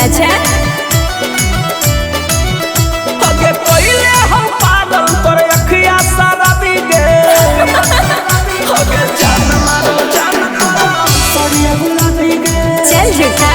अच्छा अगे पहिले हम पागल तोर अखिया सारा बिगे अगे जान मारो जान मारो तोरिया गुलाबी गे चल झूठा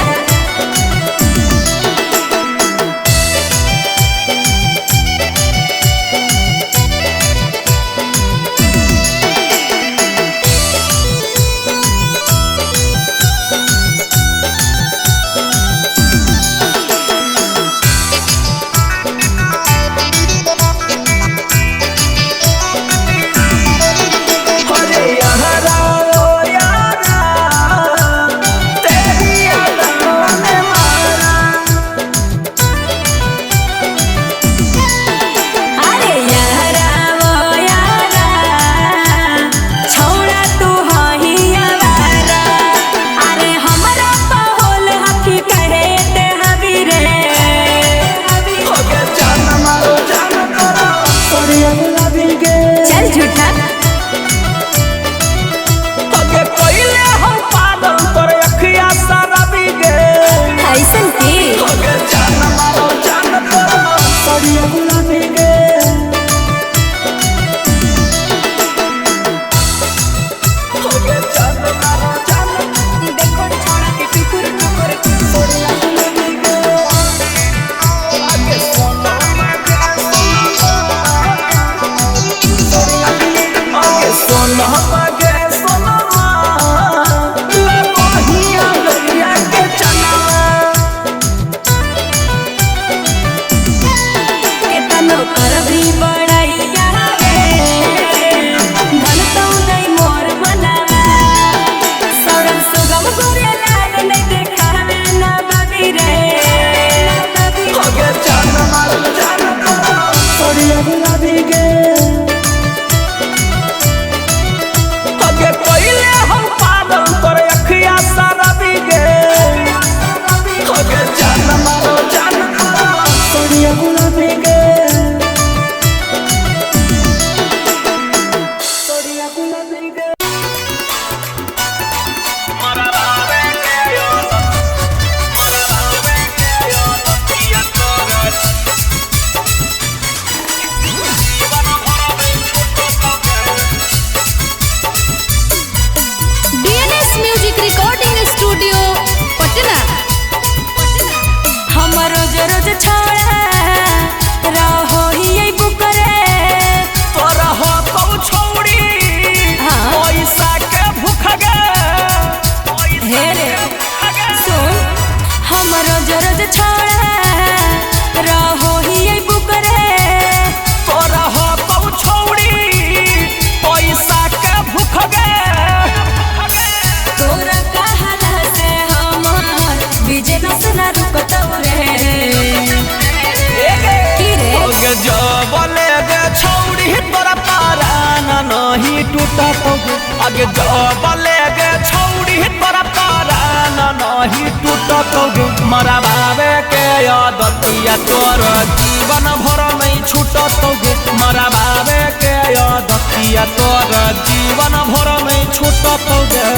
आगे जबले गे छौड़ी तोरा पारान नहीं टूटतोगे मरा बाबे के आदतिया तोर जीवन भर नहीं छूटतोगे मरा बाबे के आदतिया तोर जीवन भर नहीं छूटतोगे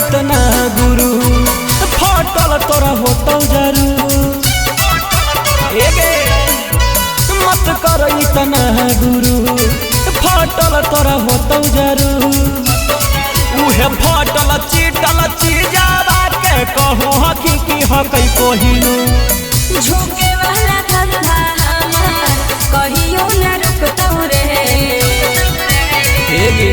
इतना गुरु फाटल तोरा होतो जरू मत कर इतना गुरु फाटल तोरा होतो जरू उहे फाटल चीटल चीजावा के कहो हकी की हकई कोहिनू झुके वाला धंधा हमार कहियो न रुकतो रे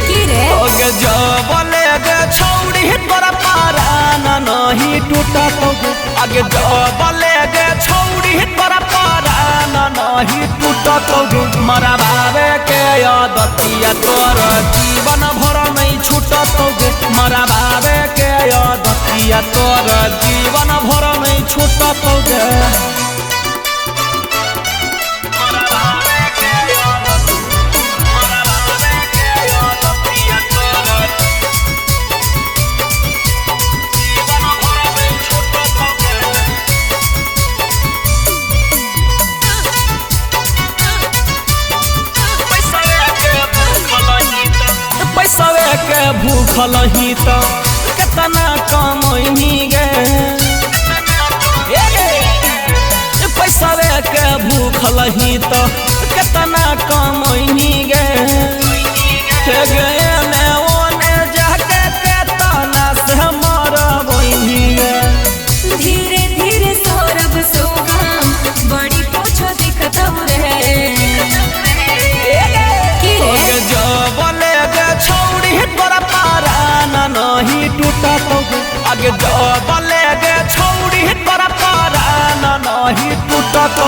की रे ओगे जबले गे छौड़ी तोरा पारान नहीं टूटतोगे आगे जबले गे छौड़ी तोरा पारान नहीं टूटतोगे मरा बाबे के आदतिया तोर जीवन भर नहीं छूटतोगे मरा बाबे के आदतिया तोर जीवन भर नहीं छूटतोगे के भूखल ही तो कितना कमैनी गे पैसा के भूखल ही तो कितना कमैनी गे ने ओने जाके केतना से मरबैनी गे धीरे धीरे सौरभ सोहम बड़ी पोछो दिखत रे जबले गे छौड़ी तोरा पारा नहीं टूटत आगे जबले गे छौड़ी तोरा पारा नहीं टूटत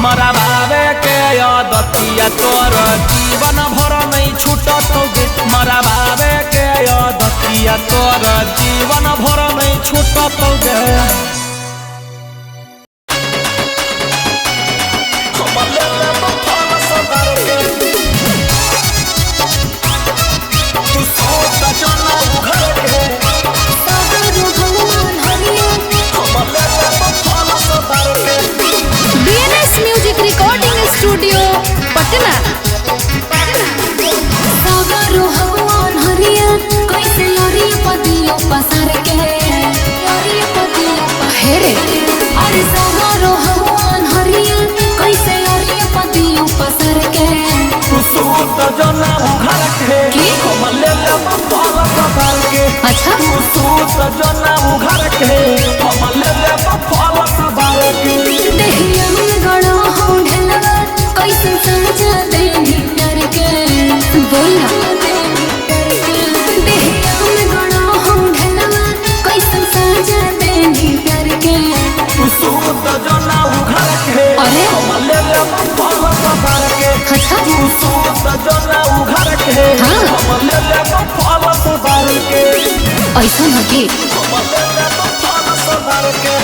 मरा बाबे के आदतिया तोर जीवन भर नहीं छूटत मरा बाबे के आदतिया तोर जीवन भर नहीं छूटत गे म्यूजिक रिकॉर्डिंग स्टूडियो पटना कैसे लड़िया पतियों पसर के लड़िया पतियों हेरे अरे सगरो हवन हरिया कैसे लड़िया पतियों पसर के सूत जना घर के हमले फल सफल के अच्छा सूत जना घर के हमले फल सफल के देहिया में गड़ो हो ढलवा कैसे समझा दे डर के बोलना देहिया में गड़ो हो ढलवा कैसे समझा दे डर के सूत जना घर के अरे हमले फल सफल के अच्छा सूत जना घर के हाँ। हमले फल सफल के ऐसा न कि हमले फल सफल के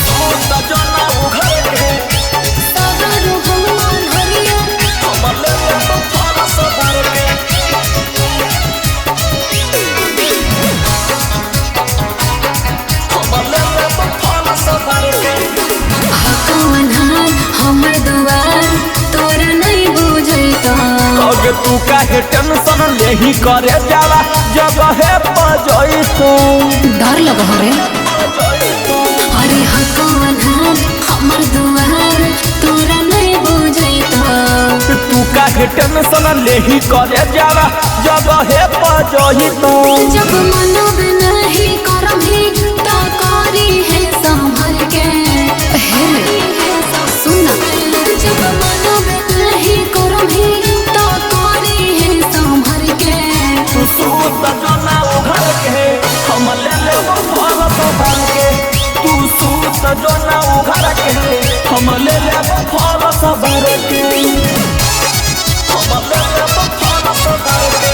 सूत जना घर के सगरो हवन हरिया हमले फल सफल के हमले फल सफल के हकवनहार हमर दुआर तोरा नहीं बुझैता अगे तू काहे टेंशन लेही करे जाला जगहे पजई तू डर लग रे अरे हकवनहार हमर दुआर तोरा नहीं बुझैता तू काहे टेंशन लेही करे जाला जगहे पजई तू जब मनब नहीं करही तो करी है संभल के हेरे सुनना जब मनब नहीं करही तो करी है संभल के तू सूत जना घर के हम ले फल सफल के तू सूत जना घर के हम ले फल सफल के हम ले फल सफल के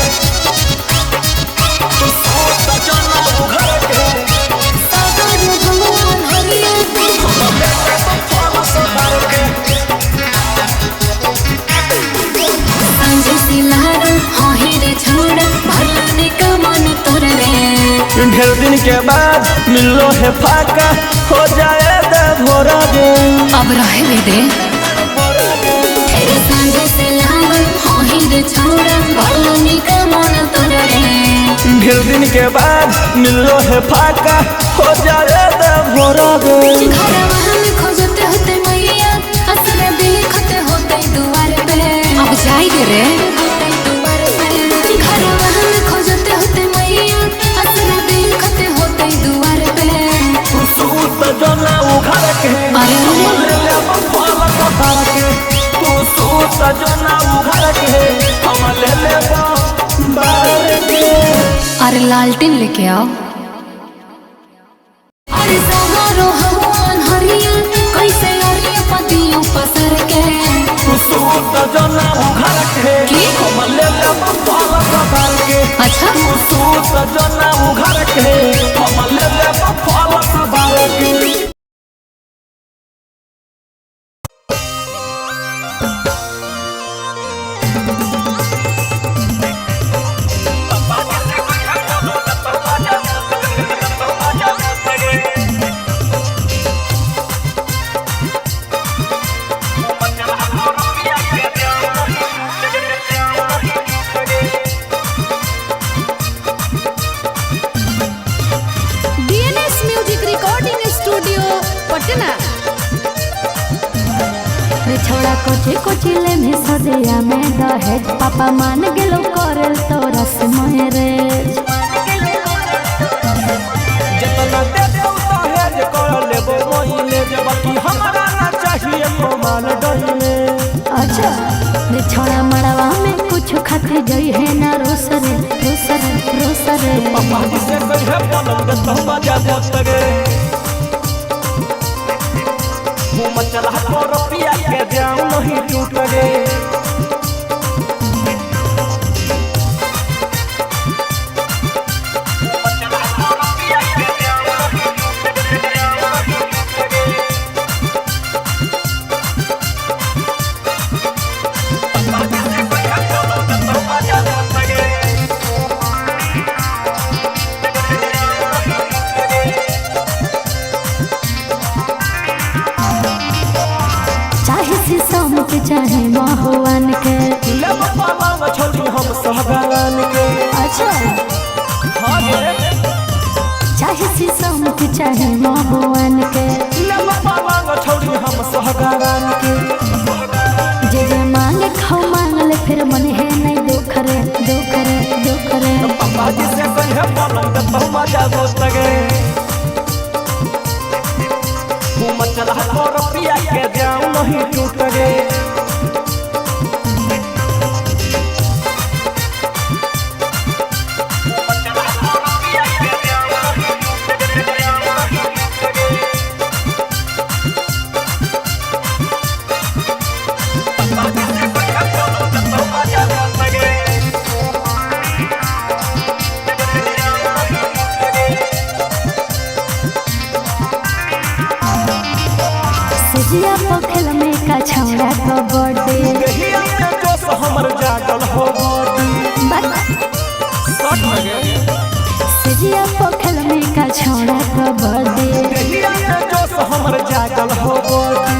तू सूत जना घर के सगरो भगवान हरिया हम ले फल सफल के संजय सिलारो होही रे छोड़ भरने का मन तोर रे ढेर दिन के बाद मिलो है फाका हो जाए दे भोरा गे अब रहे दे तेरे संजय सिलारो होही रे छोड़ भरने का मन तोर रे ढेर दिन के बाद मिलो है फाका हो जाए दे भोरा गे घरवा में खोजते होते मैया असर देखते होते दुआर पे अब जाई दे रे दुआर पे घरवा में खोजते होते मैया असर देखते होते दुआर पे तू सूत जना घर के अरे हम ले फल सफल के तू सूत जना घर के हम ले बार के अरे लालटेन लेके आओ अरे सगरो हवन हरिया कैसे लड़िया पतियों पसर के तू सूत जना घर के हम ले फल सफल के अच्छा तू सूत जना घर के हम ले फल सफल के कोची कोची ले में सदिया में दहेज पापा मान गेलो करल तोरा से मैरेज जितना दे दो दहेज कर लेबो मोइले जे बाकी हमरा ना चाहिए तो माल डले। अच्छा रे छोड़ा मड़वा में कुछ खाते जई है ना रोसरे रोसरे रोसरे पापा जी से कहे पलंग तो बजा देतगे घूम चला तो रुपया के जाऊं नहीं टूटगे। चाहे महुआन के ले पलंग छोड़ी हम सहगान के। अच्छा हाँ गे चाहे शीशम के चाहे महुआन के ले पलंग छोड़ी हम सहगान के। जे मांगे खाओ मांग ले फिर मन है नहीं दोखरे दोखरे दोखरे पापा जी से कहे पलंग तो मजा दोस्तगे घूम चला तो रुपया के जाऊं नहीं टूटगे। सिजिया पखल में का छौड़ा कबड्डी देहिया में जोश हमर जागल हो बॉडी सट लगे सिजिया पखल में का छौड़ा कबड्डी देहिया में जोश हमर जागल हो बॉडी।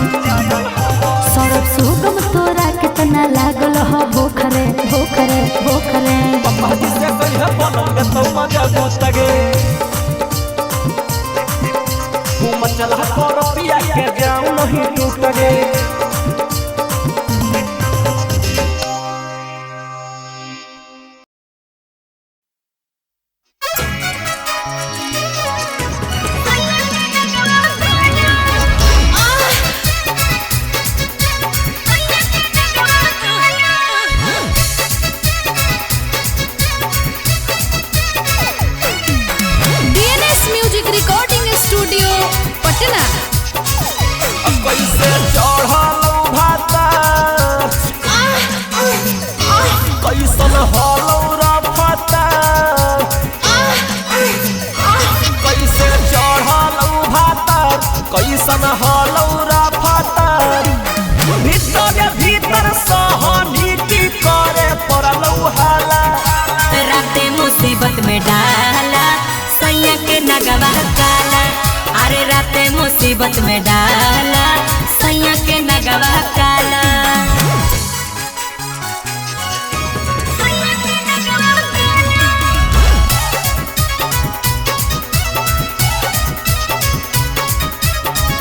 सौरभ सुगम तोरा कितना लागल हो भोखरे भोखरे भोखरे पापा जी से कहे पलंग तो मजा दोस्तगे घूम चला तो रुपया के जाऊं नहीं टूटगे। DNS music recording studio Patna. कैसे चढ़ल भाता कैसन हलौ रफता कैसे चढ़ल भाता कैसन हलौ रफता भीतर भीतर सहनी की करे पड़लौ हाला। राते मुसीबत में डाला सैया के नगवा काला। अरे राते मुसीबत में डाला सैया के नगवा काला।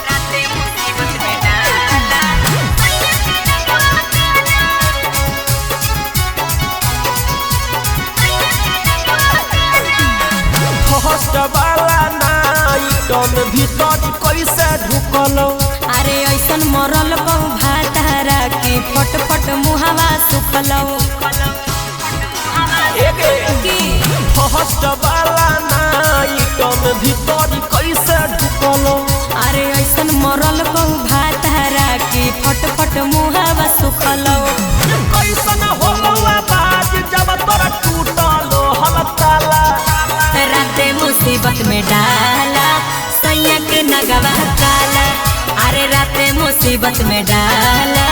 राते मुसीबत में डाला फर्स्ट वाला नाइटन भीतर कैसे ढुकलौ। अरे ऐसन मरल बहु भातारा के फट फट मुहावा सुखलौ। फर्स्ट वाला नाइटन भीतर कैसे ढुकलौ। अरे ऐसन मरल बहु भातारा के फट फट मुहावा सुखलौ। कैसन होलौ आवाज जब तोरा टूटलो हलताला। राते मुसीबत में डाला सैया के नगवा काला। अरे राते मुसीबत में डाला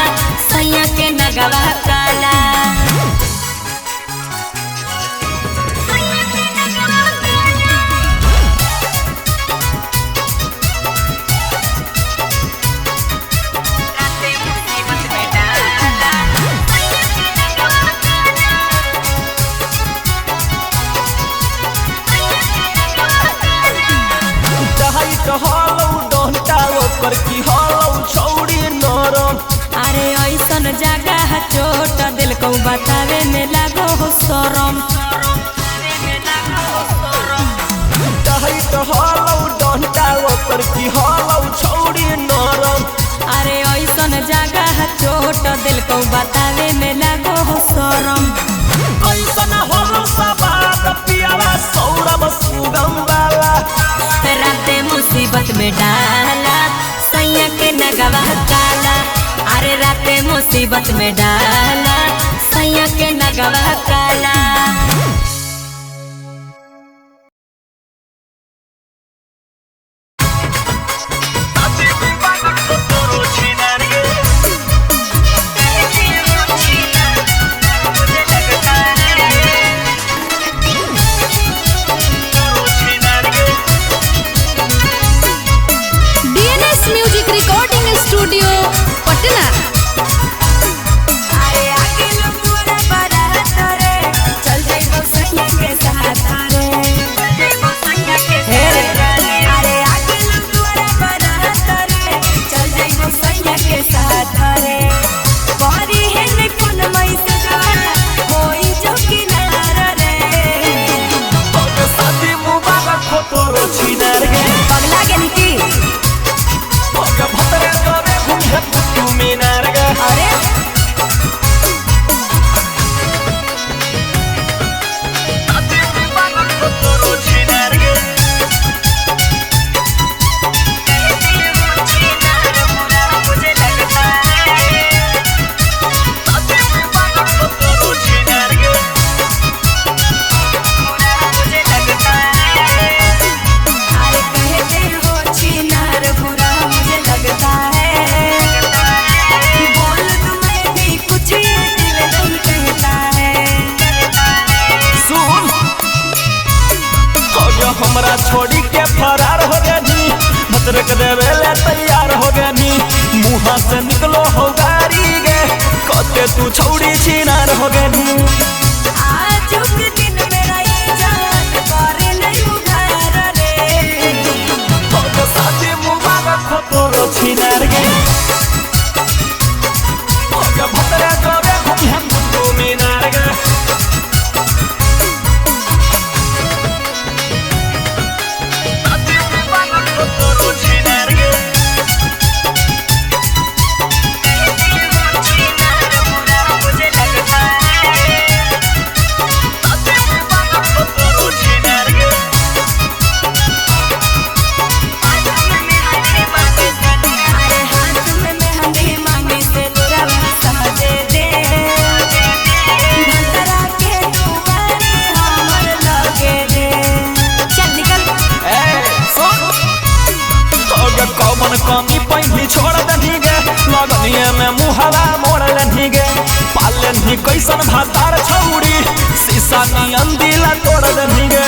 सैया के नगवा काला। हलौ डंटा ओकर की हलौ छौड़ी नरम। अरे शरम टाइट हलौ डंडा ओकर की हलौ छौड़ी नरम। अरे ऐसन जगह चोट दिल को बतावे में लागो हो शरम। कैसन हलौ सबाद पियावा सौरभ सुगम वाला। राते मुसीबत में डाला सैया के नगवा काला। अरे राते मुसीबत में डाला सैया के नगवा काला। DNS music recording studio Patna. अरे आगे लोग पूरा बारात रे चल जाइबो सैया के साथ रे। अरे आगे लोग पूरा बारात रे चल जाइबो सैया के साथ रे। परी है ने कोन मई से जवाना होई जो किनारा रे। ओके शादी मुबारक हो तोरो छिनार गे। पगला गेली की ओके भतरे करे घूमे पुतू मीनार गे। अरे शादी मुबारक हो तोरो छिनार गे। मुझे लगता है शादी मुबारक हो तोरो छिनार गे। मुझे लगता है। अरे कहते हो चिनार बुरा मुझे लगता है। बोल तुम्हें भी कुछ ये दिल नहीं कहता है। सुन हो हमरा छोड़ी के फरार हो गनी। भतरक देवे ले तैयार हो गनी। मुँह से निकलो हो गारी गे कते तू छौड़ी छिनार हो गनी। आज के दिन मेरा ये जान करे नहीं उधार रे। ओके शादी मुबारक हो तोरो छिनार गे। ओके भतरे करे घूमे पुतू मीनार गे। शादी मुबारक हो तोरो छिनार गे। मुझे लगता है शादी मुबारक हो तोरो छिनार गे। अरे हाथ में मेहंदी मांगे से लुरावा सहजे दे। भतरा के दुआरे हमर लगे दे। चल निकल ओके कौन कमी पहिली छोड़ दनी गे। लगनिए में मुहला मोड़ लेनी गे। पालन ही कैसन भातार छौड़ी शीशा नियन दिला तोड़ दनी गे।